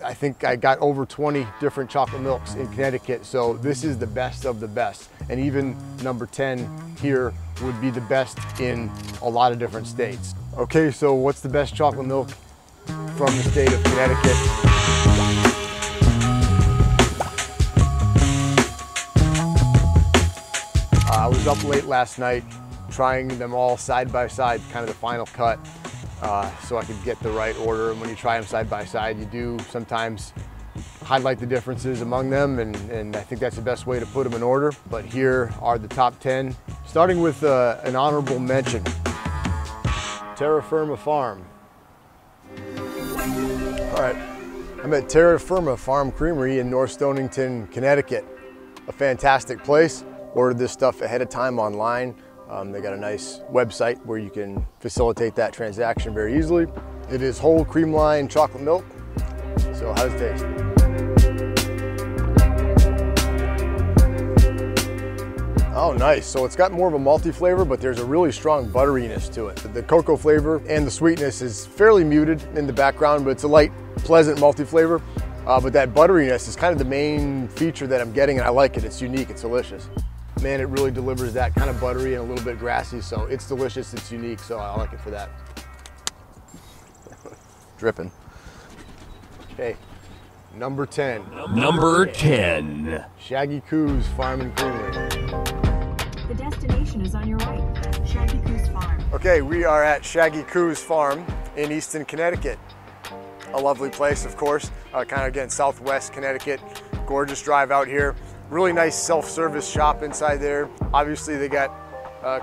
I think I got over 20 different chocolate milks in Connecticut, so this is the best of the best. And even number 10 here would be the best in a lot of different states. Okay, so what's the best chocolate milk from the state of Connecticut? I was up late last night trying them all side by side, kind of the final cut, so I could get the right order. And when you try them side by side, you do sometimes highlight the differences among them, and I think that's the best way to put them in order. But here are the top 10, starting with an honorable mention. Terra Firma Farm. All right, I'm at Terra Firma Farm Creamery in North Stonington, Connecticut. A fantastic place. Ordered this stuff ahead of time online. They got a nice website where you can facilitate that transaction very easily. It is whole cream line chocolate milk. So how does it taste? Oh, nice. So it's got more of a malty flavor, but there's a really strong butteriness to it. The cocoa flavor and the sweetness is fairly muted in the background, but it's a light, pleasant malty flavor. But that butteriness is kind of the main feature that I'm getting, and I like it. It's unique, it's delicious. Man, it really delivers that kind of buttery and a little bit grassy, so it's delicious, it's unique, so I like it for that. Dripping. Okay, number 10. Number 10. Shaggy Cruise Farm and Creamery. The destination is on your right, Shaggy Cruise Farm. Okay, we are at Shaggy Cruise Farm in Easton, Connecticut. A lovely place, of course, kind of again, southwest Connecticut. Gorgeous drive out here. Really nice self-service shop inside there. Obviously they got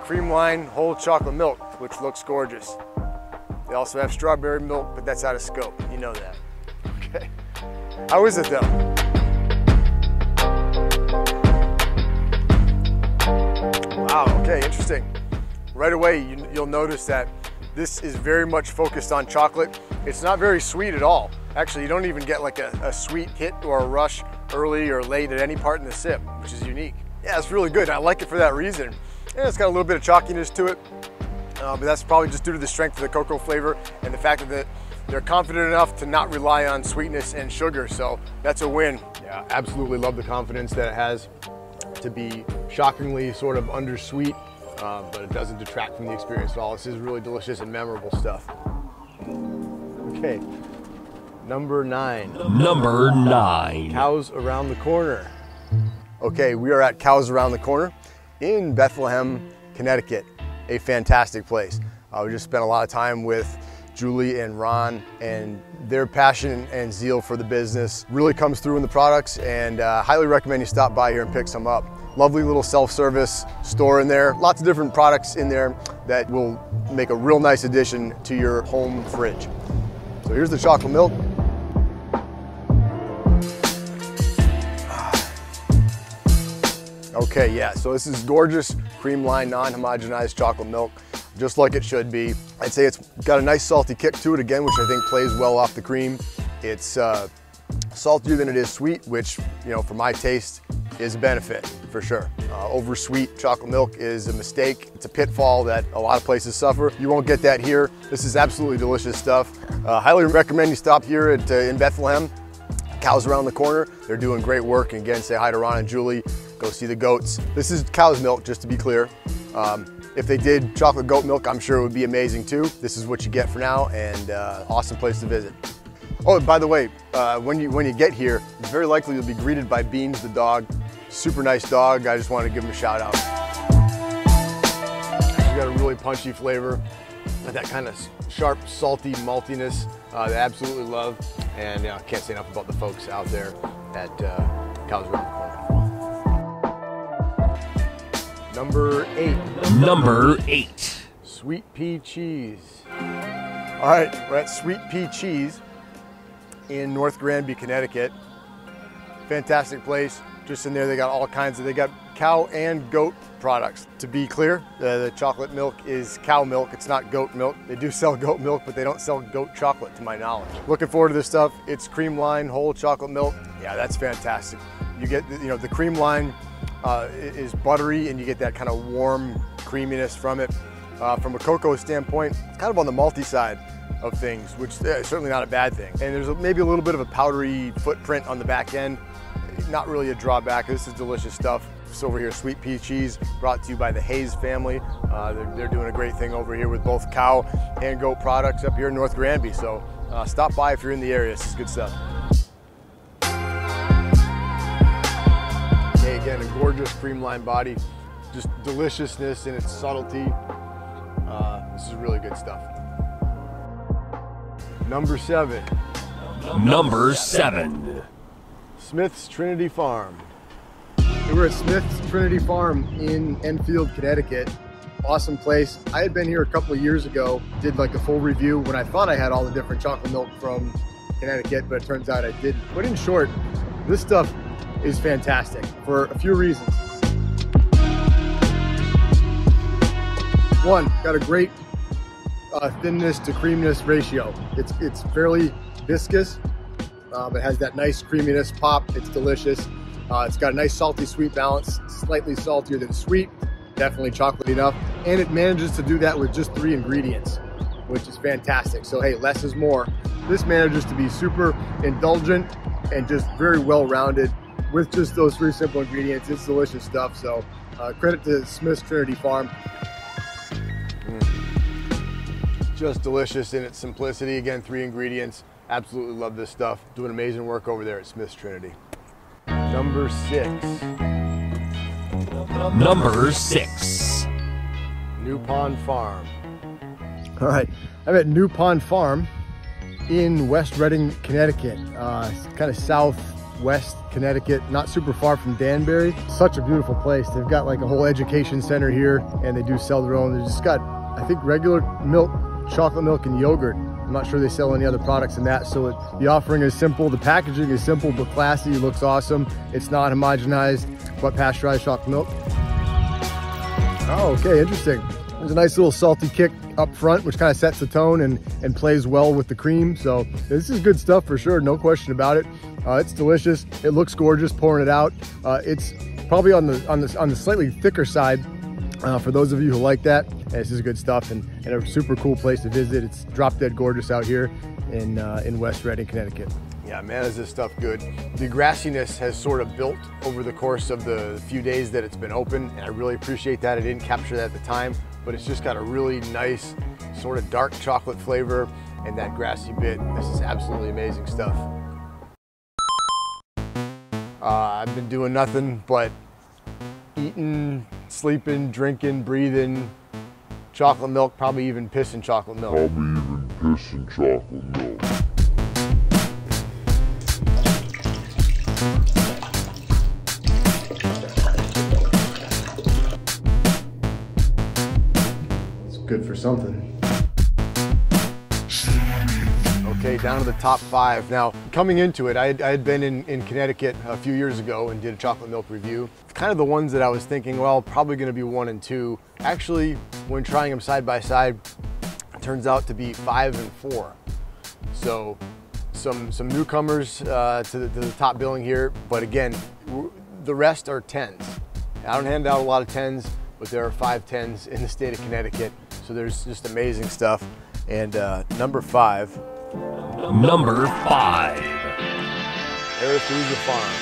cream line whole chocolate milk, which looks gorgeous. They also have strawberry milk, but that's out of scope. You know that. Okay. How is it though? Wow, okay, interesting. Right away, you'll notice that this is very much focused on chocolate. It's not very sweet at all. Actually, you don't even get like a sweet hit or a rush early or late at any part in the sip, which is unique. Yeah, it's really good. I like it for that reason. And it's got a little bit of chalkiness to it, but that's probably just due to the strength of the cocoa flavor and the fact that they're confident enough to not rely on sweetness and sugar, so that's a win. Yeah, absolutely love the confidence that it has to be shockingly sort of undersweet, but it doesn't detract from the experience at all. This is really delicious and memorable stuff. Okay, number 9. Number 9. Cows Around the Corner. Okay, we are at Cows Around the Corner in Bethlehem, Connecticut. A fantastic place. We just spent a lot of time with Julie and Ron, and their passion and zeal for the business really comes through in the products, and highly recommend you stop by here and pick some up. Lovely little self-service store in there. Lots of different products in there that will make a real nice addition to your home fridge. So here's the chocolate milk. Okay, yeah, so this is gorgeous cream line, non-homogenized chocolate milk, just like it should be. I'd say it's got a nice salty kick to it again, which I think plays well off the cream. It's saltier than it is sweet, which, you know, for my taste is a benefit for sure. Over-sweet chocolate milk is a mistake. It's a pitfall that a lot of places suffer. You won't get that here. This is absolutely delicious stuff. Highly recommend you stop here at, in Bethlehem. Cows Around the Corner. They're doing great work. And again, say hi to Ron and Julie. Go see the goats. This is cow's milk, just to be clear. If they did chocolate goat milk, I'm sure it would be amazing too. This is what you get for now, and awesome place to visit. Oh, and by the way, when you get here, it's very likely you'll be greeted by Beans the dog. Super nice dog. I just wanted to give him a shout out. He's got a really punchy flavor, that kind of sharp, salty maltiness that I absolutely love. And I can't say enough about the folks out there at Cows Around the Corner. Number 8. Number 8. Sweet Pea Cheese. All right, we're at Sweet Pea Cheese in North Granby, Connecticut. Fantastic place. Just in there, they got all kinds of, they got cow and goat products. To be clear, the chocolate milk is cow milk. It's not goat milk. They do sell goat milk, but they don't sell goat chocolate to my knowledge. Looking forward to this stuff. It's cream line, whole chocolate milk. Yeah, that's fantastic. You get, you know, the cream line is buttery, and you get that kind of warm creaminess from it. From a cocoa standpoint, it's kind of on the malty side. of things, which is certainly not a bad thing. And there's maybe a little bit of a powdery footprint on the back end. Not really a drawback. This is delicious stuff. It's over here, sweet pea cheese, brought to you by the Hayes family. They're doing a great thing over here with both cow and goat products up here in North Granby. So stop by if you're in the area. This is good stuff. Okay, again, a gorgeous creamline body. Just deliciousness in its subtlety. This is really good stuff. Number 7. Number 7. Smith's Trinity Farm. We're at Smith's Trinity Farm in Enfield, Connecticut. Awesome place. I had been here a couple of years ago, did like a full review when I thought I had all the different chocolate milk from Connecticut, but it turns out I didn't. But in short, this stuff is fantastic for a few reasons. One, got a great thinness to creaminess ratio. It's fairly viscous, but has that nice creaminess pop. It's delicious. It's got a nice salty sweet balance, slightly saltier than sweet, definitely chocolatey enough. And it manages to do that with just 3 ingredients, which is fantastic. So hey, less is more. This manages to be super indulgent and just very well-rounded with just those 3 simple ingredients. It's delicious stuff. So credit to Smith's Trinity Farm. Just delicious in its simplicity. Again, 3 ingredients. Absolutely love this stuff. Doing amazing work over there at Smith's Trinity. Number 6. Number 6. New Pond Farm. All right, I'm at New Pond Farm in West Reading, Connecticut. Kind of southwest Connecticut, not super far from Danbury. Such a beautiful place. They've got like a whole education center here, and they do sell their own. They've just got, I think, regular milk, chocolate milk, and yogurt. I'm not sure they sell any other products in that. So the offering is simple. The packaging is simple but classy. It looks awesome. It's not homogenized, but pasteurized chocolate milk. Oh, okay, interesting. There's a nice little salty kick up front, which kind of sets the tone and plays well with the cream. So this is good stuff for sure, no question about it. It's delicious. It looks gorgeous pouring it out. It's probably on the slightly thicker side. For those of you who like that, this is good stuff and a super cool place to visit. It's drop dead gorgeous out here in West Reading, Connecticut. Yeah, man, is this stuff good. The grassiness has sort of built over the course of the few days that it's been open, and I really appreciate that. I didn't capture that at the time, but it's just got a really nice sort of dark chocolate flavor and that grassy bit. This is absolutely amazing stuff. I've been doing nothing but eating, sleeping, drinking, breathing chocolate milk, probably even pissing chocolate milk. It's good for something. Okay, down to the top 5. Now, coming into it, I had been in Connecticut a few years ago and did a chocolate milk review. It's kind of the ones that I was thinking, well, probably gonna be 1 and 2. Actually, when trying them side by side, it turns out to be 5 and 4. So, some newcomers to the top billing here, but again, the rest are 10s. I don't hand out a lot of 10s, but there are 5 10s in the state of Connecticut, so there's just amazing stuff. And number 5. Number 5. Arethusa Farm.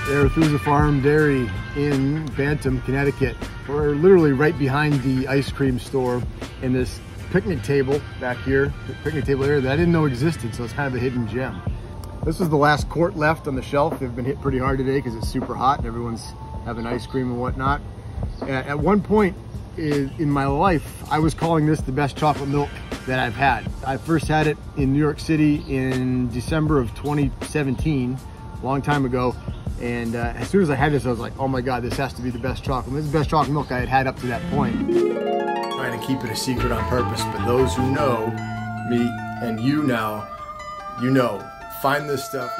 Arethusa Farm Dairy in Bantam, Connecticut. We're literally right behind the ice cream store in this picnic table back here, the picnic table area that I didn't know existed, so it's kind of a hidden gem. This is the last quart left on the shelf. They've been hit pretty hard today because it's super hot and everyone's having ice cream and whatnot. At one point in my life, I was calling this the best chocolate milk that I've had. I first had it in New York City in December of 2017, a long time ago. And as soon as I had this, I was like, oh my God, this has to be the best chocolate. This is the best chocolate milk I had had up to that point. Trying to keep it a secret on purpose, but those who know me and you now, you know, find this stuff.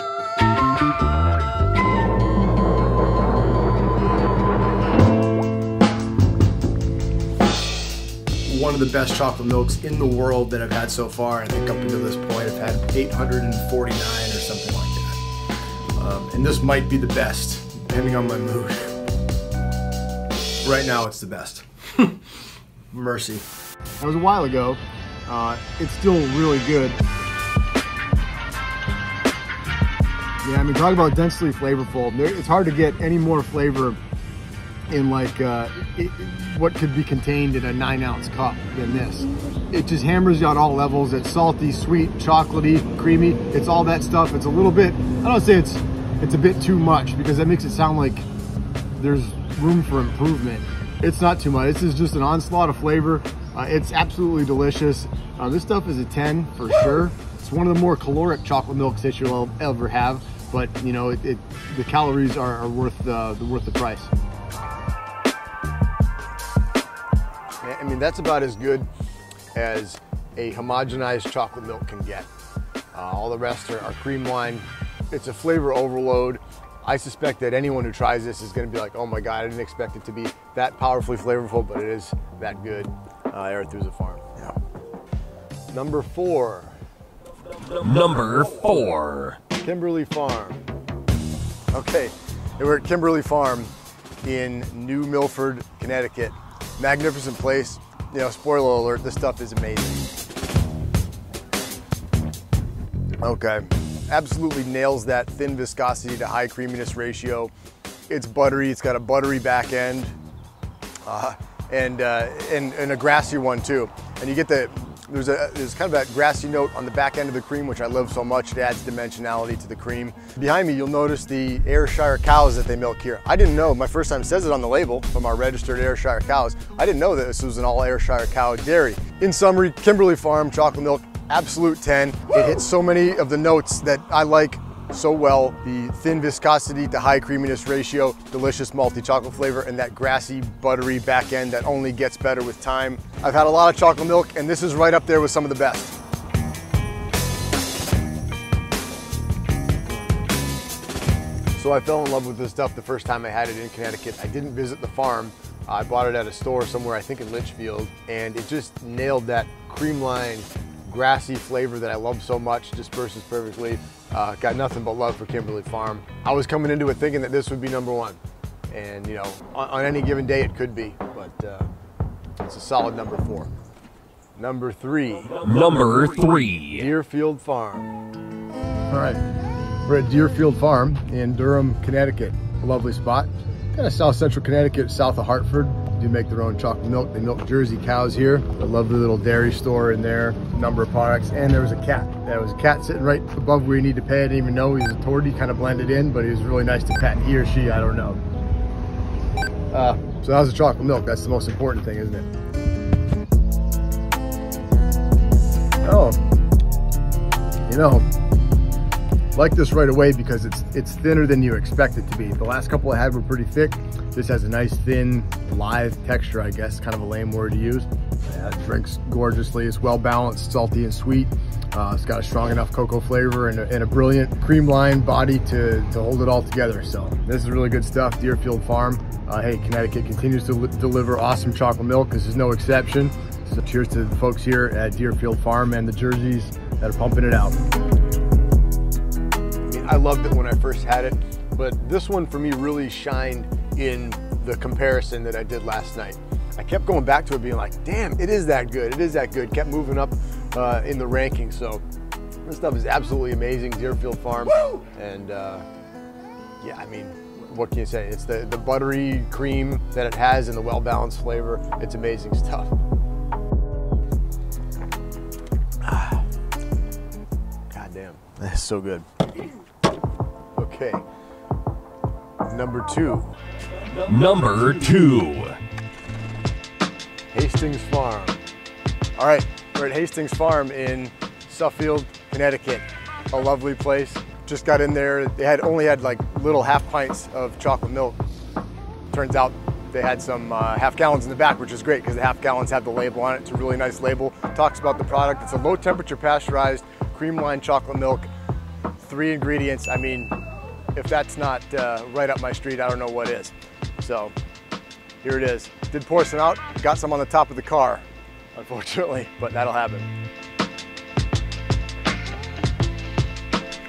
One of the best chocolate milks in the world that I've had so far. I think up until this point I've had 849 or something like that. And this might be the best, depending on my mood. Right now it's the best. Mercy. That was a while ago, it's still really good. Yeah, I mean, talk about densely flavorful. It's hard to get any more flavor in like what could be contained in a 9-ounce cup than this. It just hammers you on all levels. It's salty, sweet, chocolatey, creamy. It's all that stuff. It's a little bit, I don't say it's a bit too much, because that makes it sound like there's room for improvement. It's not too much. This is just an onslaught of flavor. It's absolutely delicious. This stuff is a 10 for sure. It's one of the more caloric chocolate milks that you'll ever have, but you know, the calories are worth the price. I mean, that's about as good as a homogenized chocolate milk can get. All the rest are cream line. It's a flavor overload. I suspect that anyone who tries this is going to be like, oh my God, I didn't expect it to be that powerfully flavorful, but it is that good. Afoolzer Farm. Yeah. Number 4. Number 4. Kimberly Farm. Okay, we're at Kimberly Farm in New Milford, Connecticut. Magnificent place. You know, spoiler alert, this stuff is amazing. Okay, absolutely nails that thin viscosity to high creaminess ratio. It's buttery, it's got a buttery back end, and a grassy one too. And you get there's kind of that grassy note on the back end of the cream, which I love so much. It adds dimensionality to the cream. Behind me, you'll notice the Ayrshire cows that they milk here. I didn't know, my first time it says it on the label from our registered Ayrshire cows. I didn't know that this was an all Ayrshire cow dairy. In summary, Kimberly Farm chocolate milk, absolute 10. It hits so many of the notes that I like so well. The thin viscosity to high creaminess ratio, delicious malty chocolate flavor, and that grassy, buttery back end that only gets better with time. I've had a lot of chocolate milk, and this is right up there with some of the best. So I fell in love with this stuff the first time I had it in Connecticut. I didn't visit the farm. I bought it at a store somewhere, I think in Litchfield, and it just nailed that cream line, grassy flavor that I love so much, disperses perfectly. Got nothing but love for Kimberly Farm. I was coming into it thinking that this would be number 1. And you know, on any given day it could be, but it's a solid number 4. Number 3. Number 3. Deerfield Farm. All right, we're at Deerfield Farm in Durham, Connecticut. A lovely spot. Kind of south central Connecticut, south of Hartford. They make their own chocolate milk. They milk Jersey cows here. A lovely little dairy store in there, a number of products. And there was a cat. There was a cat sitting right above where you need to pay. I didn't even know he was a tortie, kind of blended in, but he was really nice to pet. He or she, I don't know. So that was the chocolate milk. That's the most important thing, isn't it? Oh, you know, like this right away because it's thinner than you expect it to be. The last couple I had were pretty thick. This has a nice thin, lithe texture, I guess, kind of a lame word to use. Yeah, it drinks gorgeously. It's well balanced, salty and sweet. It's got a strong enough cocoa flavor and a brilliant cream line body to hold it all together. So this is really good stuff, Deerfield Farm. Hey, Connecticut continues to deliver awesome chocolate milk. This is no exception. So cheers to the folks here at Deerfield Farm and the Jerseys that are pumping it out. I loved it when I first had it, but this one for me really shined in the comparison that I did last night. I kept going back to it being like, damn, it is that good, it is that good. Kept moving up in the rankings. So this stuff is absolutely amazing, Deerfield Farm. Woo! And yeah, I mean, what can you say? It's the buttery cream that it has and the well-balanced flavor. It's amazing stuff. God damn, that's so good. Okay, number 2. Number 2. Hastings Farm. All right, we're at Hastings Farm in Suffield, Connecticut. A lovely place. Just got in there. They only had like little half pints of chocolate milk. Turns out they had some half gallons in the back, which is great because the half gallons have the label on it. It's a really nice label. Talks about the product. It's a low temperature pasteurized cream line chocolate milk. 3 ingredients. I mean, if that's not right up my street, I don't know what is. So here it is. Did pour some out, got some on the top of the car, unfortunately, but that'll happen.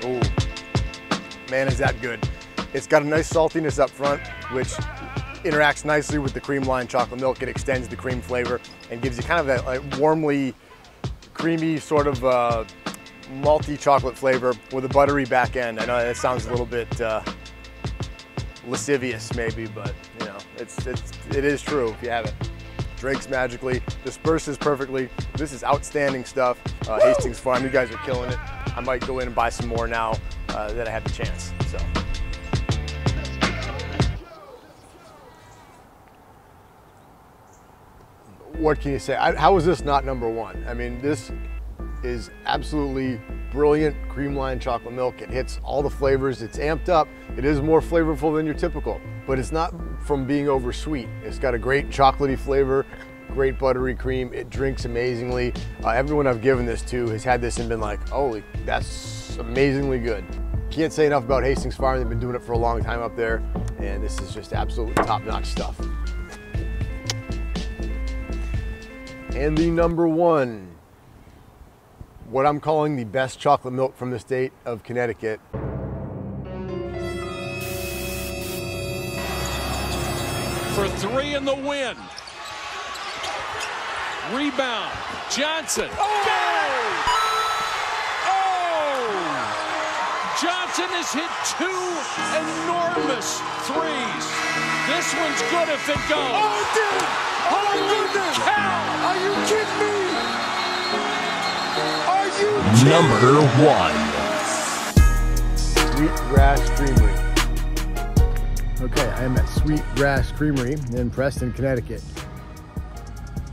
Oh, man, is that good. It's got a nice saltiness up front, which interacts nicely with the cream line chocolate milk. It extends the cream flavor and gives you kind of that like, warmly creamy sort of malty chocolate flavor with a buttery back end. I know that sounds a little bit lascivious maybe, but you know, it is true if you have it. Drinks magically, disperses perfectly. This is outstanding stuff. Hastings Farm, you guys are killing it. I might go in and buy some more now that I have the chance. So. What can you say? How is this not number one? I mean, this is absolutely brilliant creamline chocolate milk. It hits all the flavors. It's amped up. It is more flavorful than your typical, but it's not from being over sweet. It's got a great chocolatey flavor, great buttery cream. It drinks amazingly. Everyone I've given this to has had this and been like, holy, that's amazingly good. Can't say enough about Hastings Farm. They've been doing it for a long time up there, and this is just absolutely top-notch stuff. And the number one, what I'm calling the best chocolate milk from the state of Connecticut. For three in the win. Rebound. Johnson. Oh! Johnson has hit two enormous threes. This one's good if it goes. Oh, dude! Holy cow! Are you kidding me? Are you Number one. Sweetgrass Creamery. Okay, I am at Sweetgrass Creamery in Preston, Connecticut.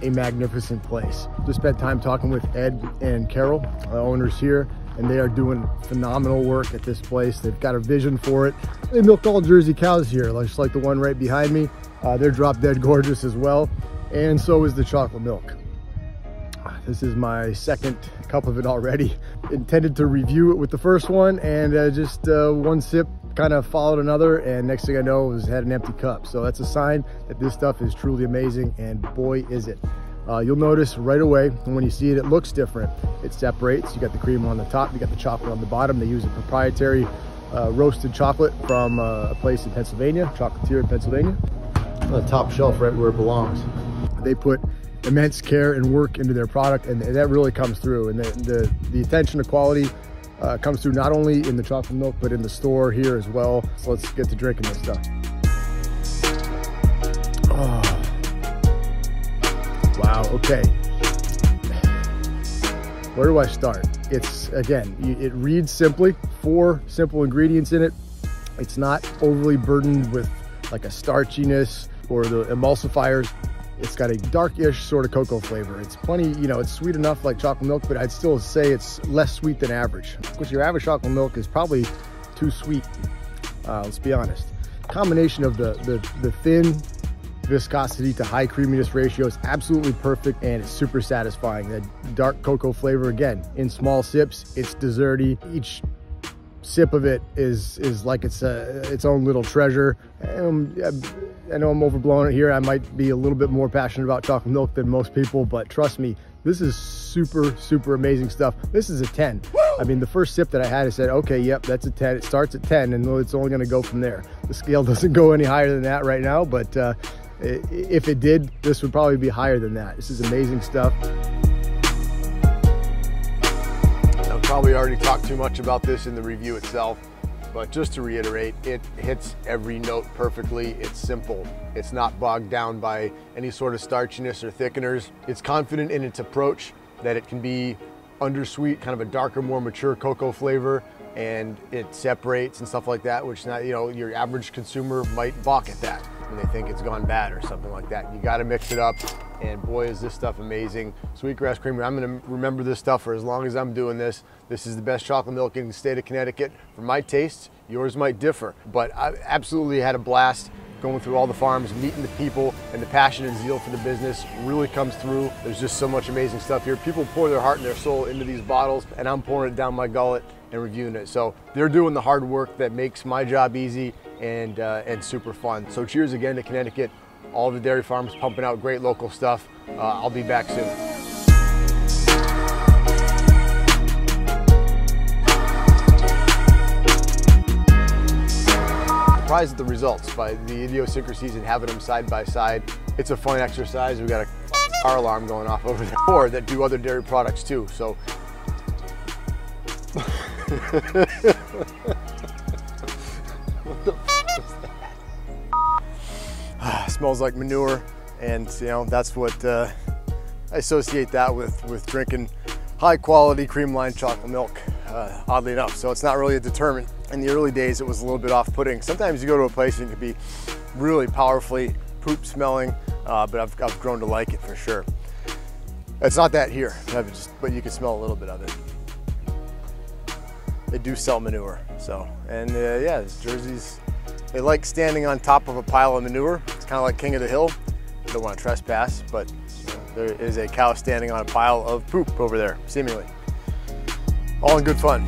A magnificent place. Just spent time talking with Ed and Carol, owners here, and they are doing phenomenal work at this place. They've got a vision for it. They milk all Jersey cows here, just like the one right behind me. They're drop dead gorgeous as well, and so is the chocolate milk. This is my second cup of it already. Intended to review it with the first one, and just one sip kind of followed another, and next thing I know, had an empty cup. So that's a sign that this stuff is truly amazing, and boy is it. You'll notice right away when you see it, it looks different. It separates. You got the cream on the top, you got the chocolate on the bottom. They use a proprietary roasted chocolate from a place in Pennsylvania, Chocolatier in Pennsylvania. On the top shelf, right where it belongs. They put immense care and work into their product, and that really comes through. And the attention to quality comes through not only in the chocolate milk, but in the store here as well. So let's get to drinking this stuff. Oh. Wow, okay. Where do I start? It's, again, it reads simply, 4 simple ingredients in it. It's not overly burdened with like a starchiness or the emulsifiers. It's got a darkish sort of cocoa flavor. It's plenty, you know, it's sweet enough like chocolate milk, but I'd still say it's less sweet than average. Because your average chocolate milk is probably too sweet, let's be honest. Combination of the thin viscosity to high creaminess ratio is absolutely perfect, and it's super satisfying. That dark cocoa flavor, again, in small sips, it's desserty. Each sip of it is like it's its own little treasure. I know I'm overblowing it here. I might be a little bit more passionate about chocolate milk than most people, but trust me, this is super, super amazing stuff. This is a 10. Woo! I mean, the first sip that I had, I said, okay, yep, that's a 10. It starts at 10, and it's only gonna go from there. The scale doesn't go any higher than that right now, but if it did, this would probably be higher than that. This is amazing stuff. I've probably already talked too much about this in the review itself, but just to reiterate, it hits every note perfectly. It's simple. It's not bogged down by any sort of starchiness or thickeners. It's confident in its approach that it can be undersweet, kind of a darker, more mature cocoa flavor, and it separates and stuff like that, which not, you know, your average consumer might balk at that when they think it's gone bad or something like that. You got to mix it up, and boy, is this stuff amazing. Sweetgrass Creamery, I'm going to remember this stuff for as long as I'm doing this. This is the best chocolate milk in the state of Connecticut. For my taste, yours might differ, but I absolutely had a blast going through all the farms, meeting the people, and the passion and zeal for the business really comes through. There's just so much amazing stuff here. People pour their heart and their soul into these bottles, and I'm pouring it down my gullet and reviewing it. So they're doing the hard work that makes my job easy and super fun. So cheers again to Connecticut. All the dairy farms pumping out great local stuff. I'll be back soon. Surprised at the results by the idiosyncrasies and having them side by side. It's a fun exercise. We got a fire alarm going off over there, or that do other dairy products too. So smells like manure, and you know, that's what I associate that with drinking high quality cream lined chocolate milk, oddly enough. So it's not really a deterrent. In the early days it was a little bit off-putting. Sometimes you go to a place and it can be really powerfully poop smelling, but I've grown to like it for sure. It's not that here, but you can smell a little bit of it. They do sell manure, so, and yeah, Jerseys, they like standing on top of a pile of manure. It's kind of like king of the hill. You don't want to trespass, but you know, there is a cow standing on a pile of poop over there, seemingly. All in good fun.